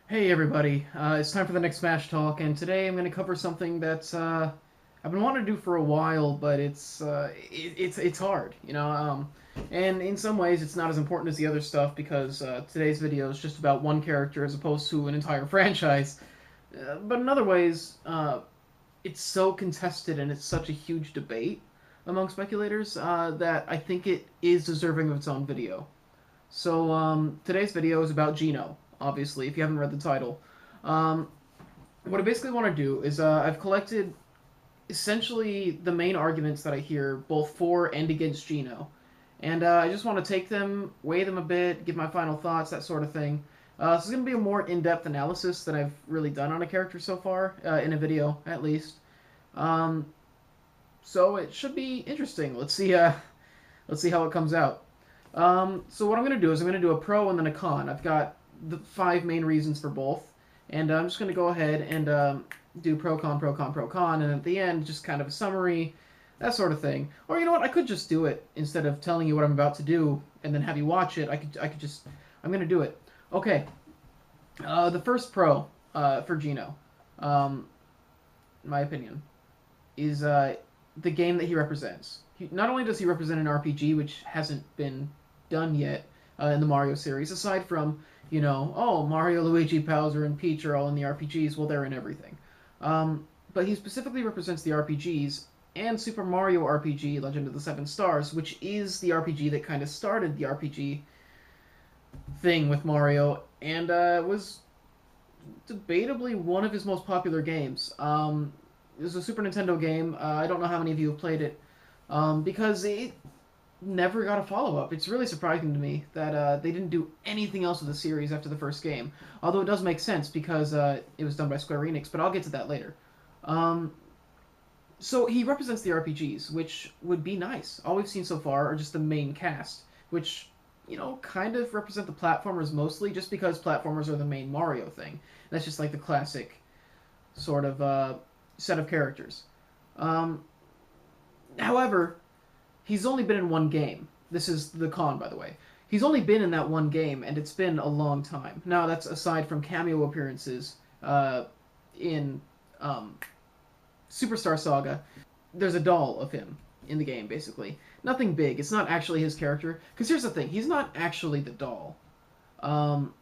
Hey everybody, it's time for the next Smashtalk, and today I'm going to cover something that's I've been wanting to do for a while, but it's hard, and in some ways it's not as important as the other stuff because today's video is just about one character as opposed to an entire franchise. But in other ways, it's so contested and it's such a huge debate among speculators that I think it is deserving of its own video. So today's video is about Geno, obviously, if you haven't read the title. Um, what I basically want to do is I've collected essentially the main arguments that I hear both for and against Geno. And I just want to take them, weigh them a bit, give my final thoughts, that sort of thing. So it's going to be a more in-depth analysis than I've really done on a character so far, in a video at least. Um, so it should be interesting. Let's see how it comes out. So what I'm going to do is I'm going to do a pro and then a con. I've got the five main reasons for both, and I'm just going to go ahead and do pro con pro con pro con, and at the end just kind of a summary, that sort of thing. Or you know what? I could just do it instead of telling you what I'm about to do and then have you watch it. I could just I'm going to do it. Okay. The first pro for Geno, in my opinion, is the game that he represents. Not only does he represent an RPG, which hasn't been done yet in the Mario series, aside from, oh, Mario, Luigi, Bowser, and Peach are all in the RPGs, well, they're in everything. But he specifically represents the RPGs and Super Mario RPG Legend of the Seven Stars, which is the RPG that kind of started the RPG thing with Mario, and was debatably one of his most popular games. It was a Super Nintendo game. I don't know how many of you have played it, because it never got a follow up. It's really surprising to me that they didn't do anything else with the series after the first game. Although it does make sense because it was done by Square Enix, but I'll get to that later. Um, so he represents the RPGs, which would be nice. All we've seen so far are just the main cast, which kind of represent the platformers mostly, just because platformers are the main Mario thing. That's just like the classic sort of set of characters. Um, However, he's only been in one game. This is the con, by the way. He's only been in that one game, and it's been a long time. Now, that's aside from cameo appearances in Superstar Saga. There's a doll of him in the game, basically. Nothing big. It's not actually his character. Because here's the thing, he's not actually the doll. Um,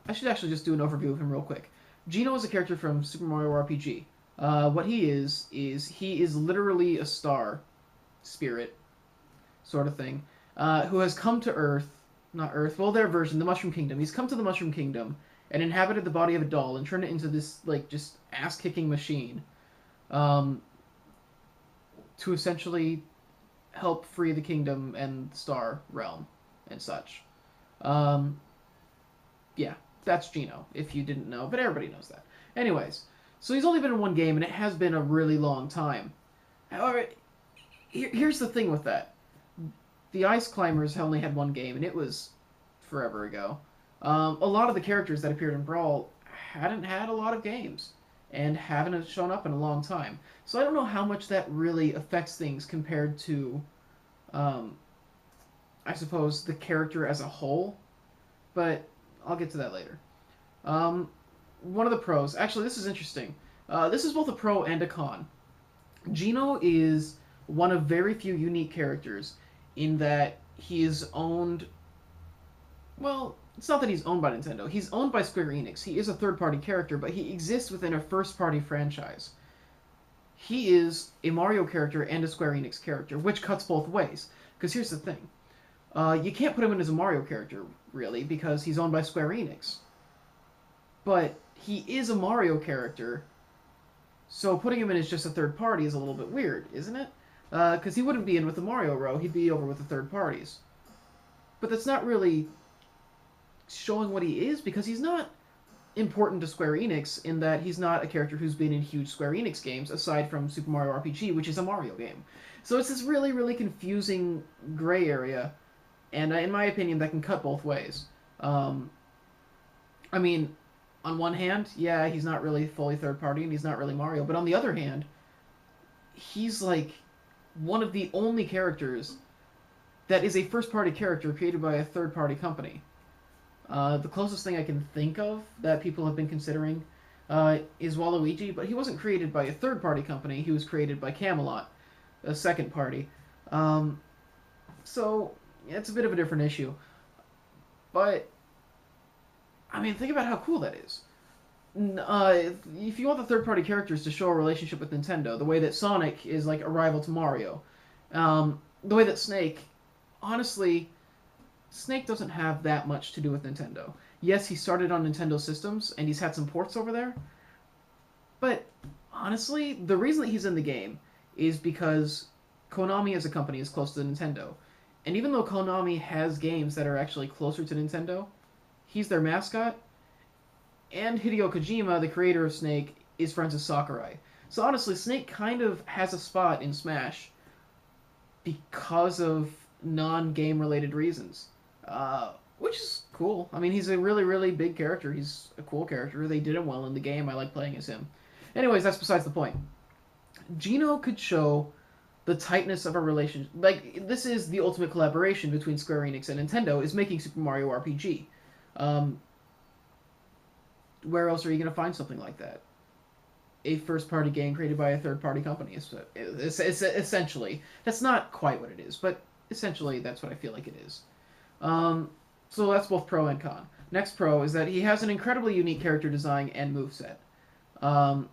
I should actually just do an overview of him real quick. Geno is a character from Super Mario RPG. What he is he is literally a star spirit, sort of thing, who has come to Earth, not Earth, well, their version, the Mushroom Kingdom. He's come to the Mushroom Kingdom and inhabited the body of a doll and turned it into this, like, just ass kicking machine um, to essentially help free the kingdom and the star realm and such. Um, yeah, that's Geno, if you didn't know, but everybody knows that. Anyways, so he's only been in one game, and it has been a really long time. However, here's the thing with that. The Ice Climbers only had one game, and it was forever ago. A lot of the characters that appeared in Brawl hadn't had a lot of games and haven't shown up in a long time. So I don't know how much that really affects things compared to, um, I suppose, the character as a whole. But I'll get to that later. Um, One of the pros. Actually, this is interesting. This is both a pro and a con. Geno is one of very few unique characters in that he is owned. Well, it's not that he's owned by Nintendo. He's owned by Square Enix. He is a third party character, but he exists within a first party franchise. He is a Mario character and a Square Enix character, which cuts both ways. Because here's the thing, you can't put him in as a Mario character, really, because he's owned by Square Enix. But he is a Mario character, so putting him in as just a third party is a little bit weird, isn't it? Because he wouldn't be in with the Mario row, he'd be over with the third parties. But that's not really showing what he is, because he's not important to Square Enix in that he's not a character who's been in huge Square Enix games, aside from Super Mario RPG, which is a Mario game. So it's this really, really confusing gray area, and in my opinion, that can cut both ways. Um, I mean, on one hand, yeah, he's not really fully third party and he's not really Mario, but on the other hand, he's like one of the only characters that is a first party character created by a third party company. The closest thing I can think of that people have been considering is Waluigi, but he wasn't created by a third-party company. He was created by Camelot, a second party. Um, so it's a bit of a different issue. But I mean, think about how cool that is. If you want the third-party characters to show a relationship with Nintendo, the way that Sonic is like a rival to Mario, the way that Snake, honestly, Snake doesn't have that much to do with Nintendo. Yes, he started on Nintendo systems and he's had some ports over there, but honestly, the reason that he's in the game is because Konami as a company is close to Nintendo. And even though Konami has games that are actually closer to Nintendo, he's their mascot, and Hideo Kojima, the creator of Snake, is friends with Sakurai. So honestly, Snake kind of has a spot in Smash because of non-game related reasons, which is cool. I mean, he's a really, really big character. He's a cool character. They did him well in the game. I like playing as him. Anyways, that's besides the point. Geno could show the tightness of a relationship. Like, this is the ultimate collaboration between Square Enix and Nintendo, is making Super Mario RPG. Um, where else are you going to find something like that? A first-party game created by a third-party company. It's essentially, that's not quite what it is, but essentially that's what I feel like it is. So that's both pro and con. Next pro is that he has an incredibly unique character design and moveset. I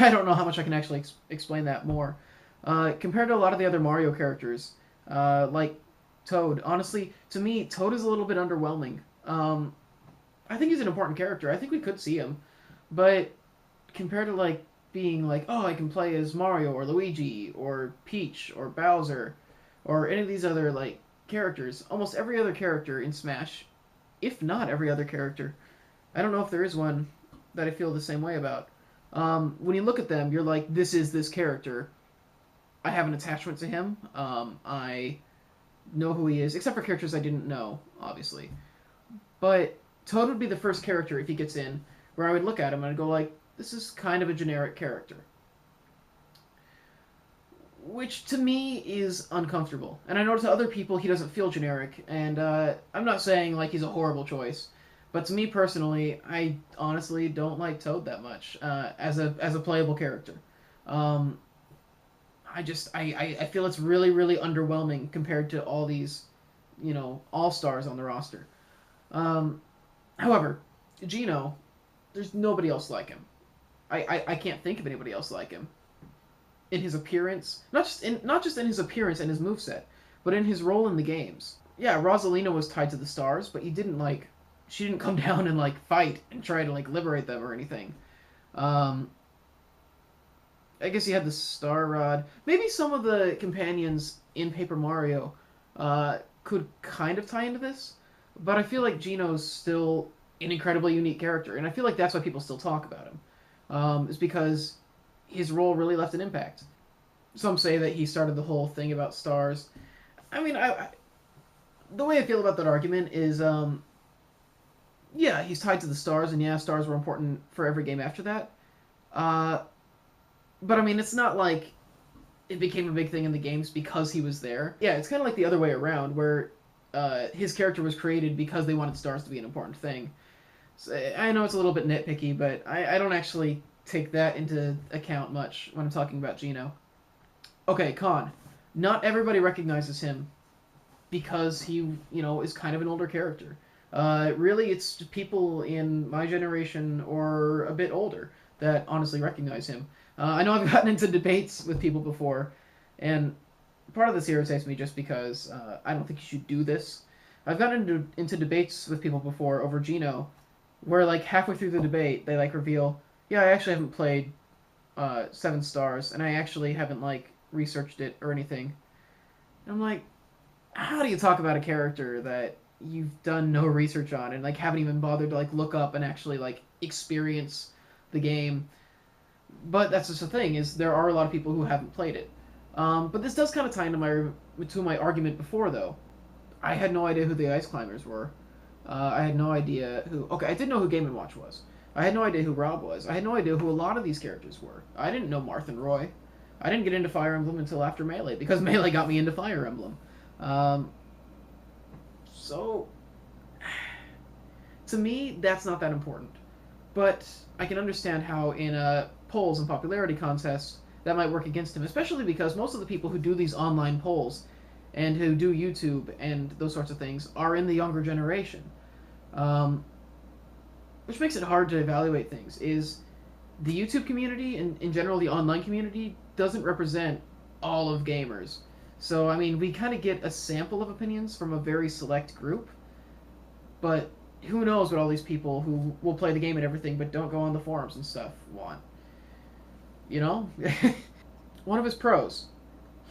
don't know how much I can actually explain that more. Compared to a lot of the other Mario characters, like Toad, honestly, to me, Toad is a little bit underwhelming. I think he's an important character. I think we could see him. But compared to, like, being like, oh, I can play as Mario or Luigi or Peach or Bowser or any of these other, like, characters, almost every other character in Smash, if not every other character, I don't know if there is one that I feel the same way about. When you look at them, you're like, this is this character. I have an attachment to him. I know who he is, except for characters I didn't know, obviously. But Toad would be the first character, if he gets in, where I would look at him and I'd go like, this is kind of a generic character. Which, to me, is uncomfortable. And I know to other people he doesn't feel generic, and I'm not saying like he's a horrible choice. But to me personally, I honestly don't like Toad that much as a playable character. Um, I feel it's really, really underwhelming compared to all these, all-stars on the roster. However, Geno, there's nobody else like him. I can't think of anybody else like him. In his appearance, not just in his appearance and his moveset, but in his role in the games. Yeah, Rosalina was tied to the stars, but she didn't come down and like fight and try to like liberate them or anything. I guess he had the Star Rod. Maybe some of the companions in Paper Mario could kind of tie into this, but I feel like Geno's still an incredibly unique character, and I feel like that's why people still talk about him. Is because his role really left an impact. Some say that he started the whole thing about stars. I mean, the way I feel about that argument is, yeah, he's tied to the stars, and yeah, stars were important for every game after that. But I mean, it's not like it became a big thing in the games because he was there. Yeah, it's kind of like the other way around, where his character was created because they wanted stars to be an important thing. So, I know it's a little bit nitpicky, but I don't actually take that into account much when I'm talking about Geno. Okay, con. Not everybody recognizes him because he, is kind of an older character. Really, it's people in my generation or a bit older that honestly recognize him. I know I've gotten into debates with people before, and part of this irritates me just because I don't think you should do this. I've gotten into debates with people before over Geno, where like halfway through the debate they like reveal, yeah, I actually haven't played Seven Stars, and I actually haven't like researched it or anything. And I'm like, how do you talk about a character that you've done no research on and like haven't even bothered to like look up and actually like experience the game? But that's just the thing, is there are a lot of people who haven't played it. But this does kind of tie into my argument before, though. I had no idea who the Ice Climbers were. I had no idea who... Okay, I did know who Game & Watch was. I had no idea who Rob was. I had no idea who a lot of these characters were. I didn't know Marth and Roy. I didn't get into Fire Emblem until after Melee, because Melee got me into Fire Emblem. So, To me, that's not that important. But I can understand how in polls and popularity contests that might work against him, especially because most of the people who do these online polls and who do YouTube and those sorts of things are in the younger generation. Um, which makes it hard to evaluate things, is the YouTube community and in general the online community doesn't represent all of gamers. So, I mean, we kind of get a sample of opinions from a very select group, but who knows what all these people who will play the game and everything but don't go on the forums and stuff want. You know? One of his pros,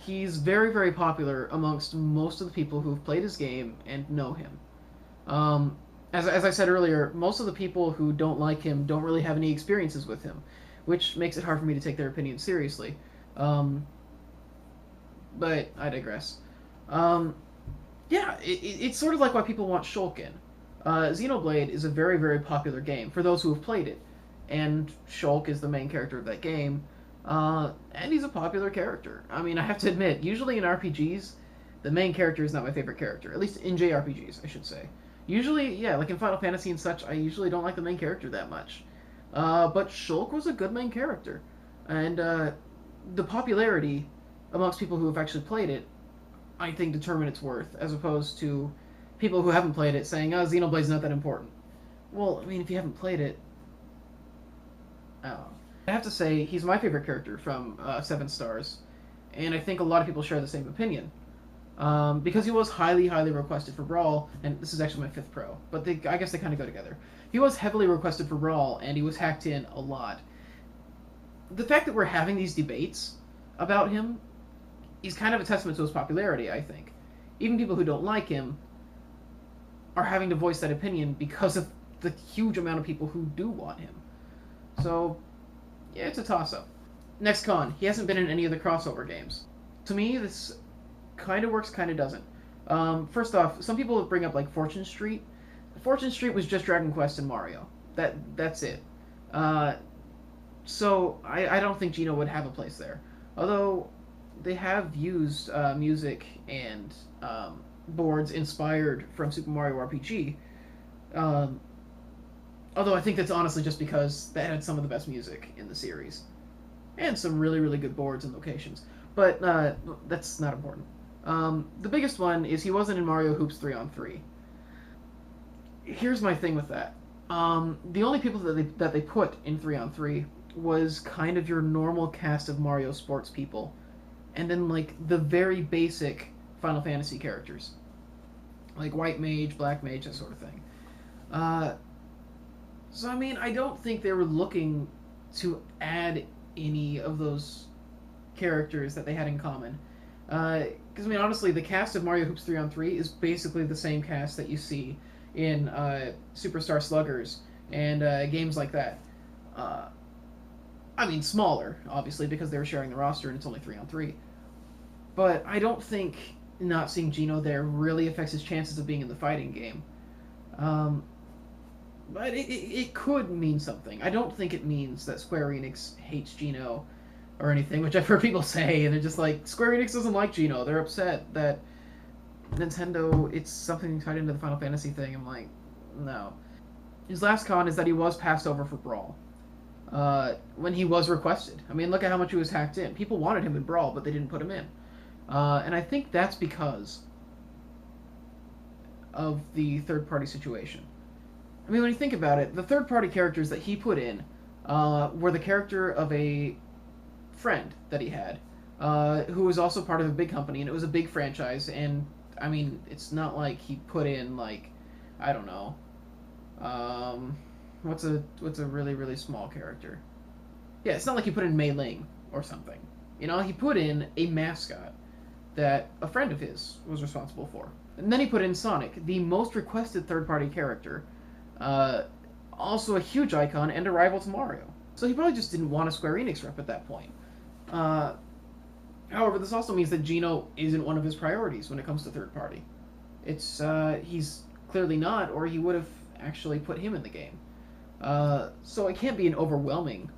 he's very, very popular amongst most of the people who've played his game and know him. As I said earlier, most of the people who don't like him don't really have any experiences with him, which makes it hard for me to take their opinions seriously. But I digress. Yeah, it's sort of like why people want Shulk in. Xenoblade is a very, very popular game for those who have played it, and Shulk is the main character of that game, and he's a popular character. I mean, I have to admit, usually in RPGs, the main character is not my favorite character, at least in JRPGs, I should say. Usually, yeah, like in Final Fantasy and such, I usually don't like the main character that much. But Shulk was a good main character, and the popularity amongst people who have actually played it, I think, determine its worth, as opposed to people who haven't played it saying, "Oh, Xenoblade's not that important." Well, I mean, if you haven't played it, I don't know. I have to say, he's my favorite character from 7 Stars, and I think a lot of people share the same opinion. Because he was highly, highly requested for Brawl, and this is actually my 5th pro, but I guess they kind of go together. He was heavily requested for Brawl, and he was hacked in a lot. The fact that we're having these debates about him is kind of a testament to his popularity, I think. Even people who don't like him are having to voice that opinion because of the huge amount of people who do want him. So, yeah, it's a toss-up. Next con, he hasn't been in any of the crossover games. To me, this kind of works, kind of doesn't. First off, some people bring up like Fortune Street. Fortune Street was just Dragon Quest and Mario. That's it. So I don't think Geno would have a place there. Although they have used music and boards inspired from Super Mario RPG. Although I think that's honestly just because that had some of the best music in the series. And some really, really good boards and locations. But that's not important. The biggest one is he wasn't in Mario Hoops 3-on-3. Here's my thing with that. The only people that they put in 3-on-3 was kind of your normal cast of Mario sports people. And then, like, the very basic Final Fantasy characters. Like White Mage, Black Mage, that sort of thing. So, I mean, I don't think they were looking to add any of those characters that they had in common. Because, I mean, honestly, the cast of Mario Hoops 3-on-3 is basically the same cast that you see in Superstar Sluggers and games like that. I mean, smaller, obviously, because they were sharing the roster and it's only 3-on-3. But I don't think not seeing Geno there really affects his chances of being in the fighting game. But it could mean something. I don't think it means that Square Enix hates Geno or anything, which I've heard people say, and they're just like, Square Enix doesn't like Geno. They're upset that Nintendo, it's something tied into the Final Fantasy thing. I'm like, no. His last con is that he was passed over for Brawl. When he was requested. I mean, look at how much he was hacked in. People wanted him in Brawl, but they didn't put him in. And I think that's because of the third-party situation. I mean, when you think about it, the third-party characters that he put in were the character of a friend that he had, who was also part of a big company, and it was a big franchise, and, I mean, it's not like he put in, like, I don't know, what's a really, really small character? Yeah, it's not like he put in Mei Ling or something. You know, he put in a mascot that a friend of his was responsible for. And then he put in Sonic, the most requested third-party character, also a huge icon and a rival to Mario. So he probably just didn't want a Square Enix rep at that point. However, this also means that Geno isn't one of his priorities when it comes to third-party. It's, he's clearly not, or he would have actually put him in the game. So it can't be an overwhelming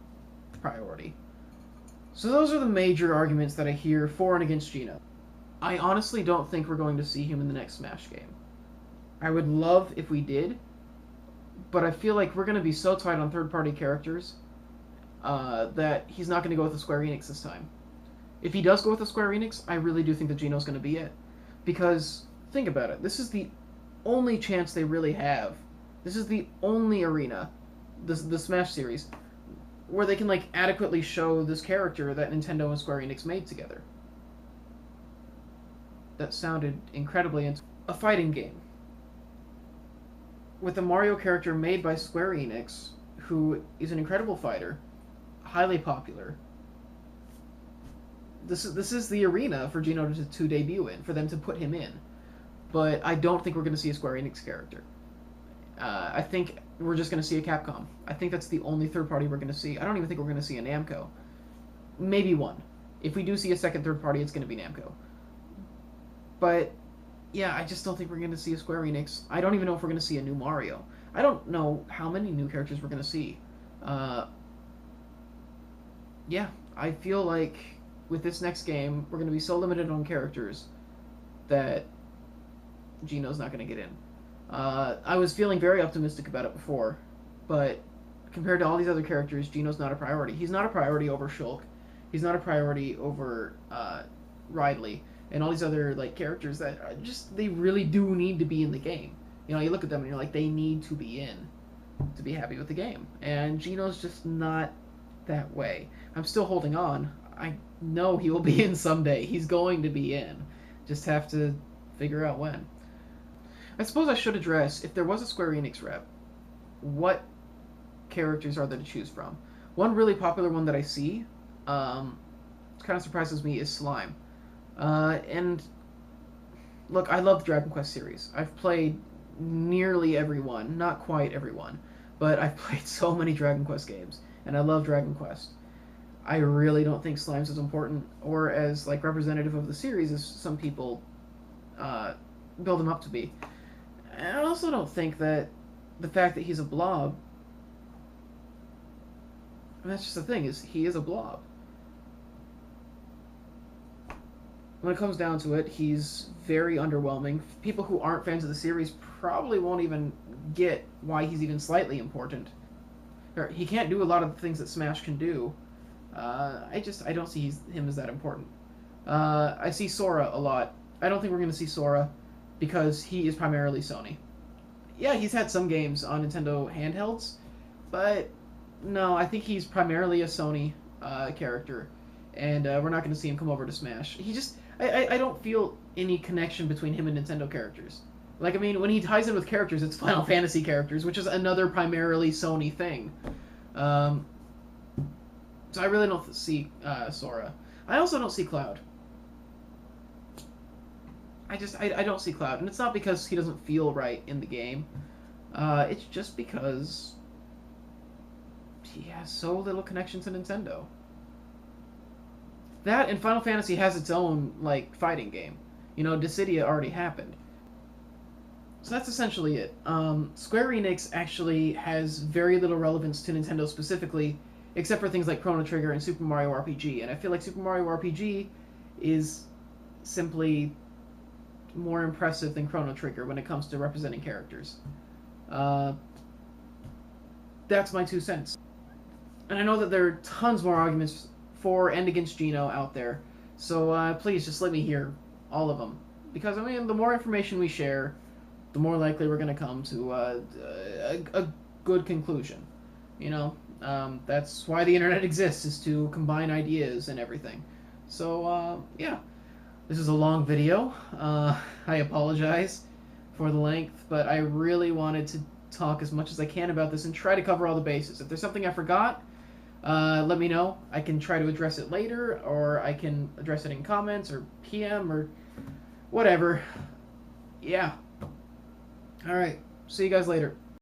priority. So those are the major arguments that I hear for and against Geno. I honestly don't think we're going to see him in the next Smash game. I would love if we did, but I feel like we're going to be so tight on third-party characters that he's not going to go with the Square Enix this time. If he does go with the Square Enix, I really do think that Geno's going to be it. Because, think about it, this is the only chance they really have. This is the only arena, the Smash series, where they can like adequately show this character that Nintendo and Square Enix made together. That sounded incredibly a fighting game with a Mario character made by Square Enix, who is an incredible fighter, highly popular. This is the arena for Geno to debut in, for them to put him in. But I don't think we're going to see a Square Enix character. I think we're just going to see a Capcom. I think that's the only third party we're going to see. I don't even think we're going to see a Namco. Maybe one. If we do see a second third party, it's going to be Namco. But yeah, I just don't think we're going to see a Square Enix. I don't even know if we're going to see a new Mario. I don't know how many new characters we're going to see. Yeah, I feel like with this next game, we're going to be so limited on characters that Geno's not going to get in. I was feeling very optimistic about it before, but compared to all these other characters, Geno's not a priority. He's not a priority over Shulk. He's not a priority over Ridley and all these other like characters that are just, they really do need to be in the game. You know, you look at them and you're like, they need to be in to be happy with the game. And Geno's just not that way. I'm still holding on. I know he will be in someday. He's going to be in. Just have to figure out when. I suppose I should address, if there was a Square Enix rep, what characters are there to choose from? One really popular one that I see, kind of surprises me, is Slime. And look, I love the Dragon Quest series. I've played nearly every one, not quite every one, but I've played so many Dragon Quest games, and I love Dragon Quest. I really don't think Slime's as important or as like representative of the series as some people build him up to be. And I also don't think that the fact that he's a blob, and that's just the thing, is he is a blob. When it comes down to it, he's very underwhelming. People who aren't fans of the series probably won't even get why he's even slightly important. He can't do a lot of the things that Smash can do. I don't see him as that important. I see Sora a lot. I don't think we're going to see Sora because he is primarily Sony. Yeah, he's had some games on Nintendo handhelds, but no, I think he's primarily a Sony character, and we're not going to see him come over to Smash. I don't feel any connection between him and Nintendo characters. Like, I mean, when he ties in with characters, it's Final Fantasy characters, which is another primarily Sony thing. So I really don't see Sora. I also don't see Cloud. I don't see Cloud, and it's not because he doesn't feel right in the game. It's just because he has so little connection to Nintendo. That and Final Fantasy has its own like fighting game. You know, Dissidia already happened. So that's essentially it. Square Enix actually has very little relevance to Nintendo specifically, except for things like Chrono Trigger and Super Mario RPG. And I feel like Super Mario RPG is simply more impressive than Chrono Trigger when it comes to representing characters. That's my 2 cents. And I know that there are tons more arguments for and against Geno out there, so please just let me hear all of them. Because, I mean, the more information we share, the more likely we're going to come to a good conclusion. You know, that's why the internet exists, is to combine ideas and everything. So, yeah. This is a long video. I apologize for the length, but I really wanted to talk as much as I can about this and try to cover all the bases. If there's something I forgot, let me know. I can try to address it later, or I can address it in comments, or PM, or whatever. Yeah. Alright. See you guys later.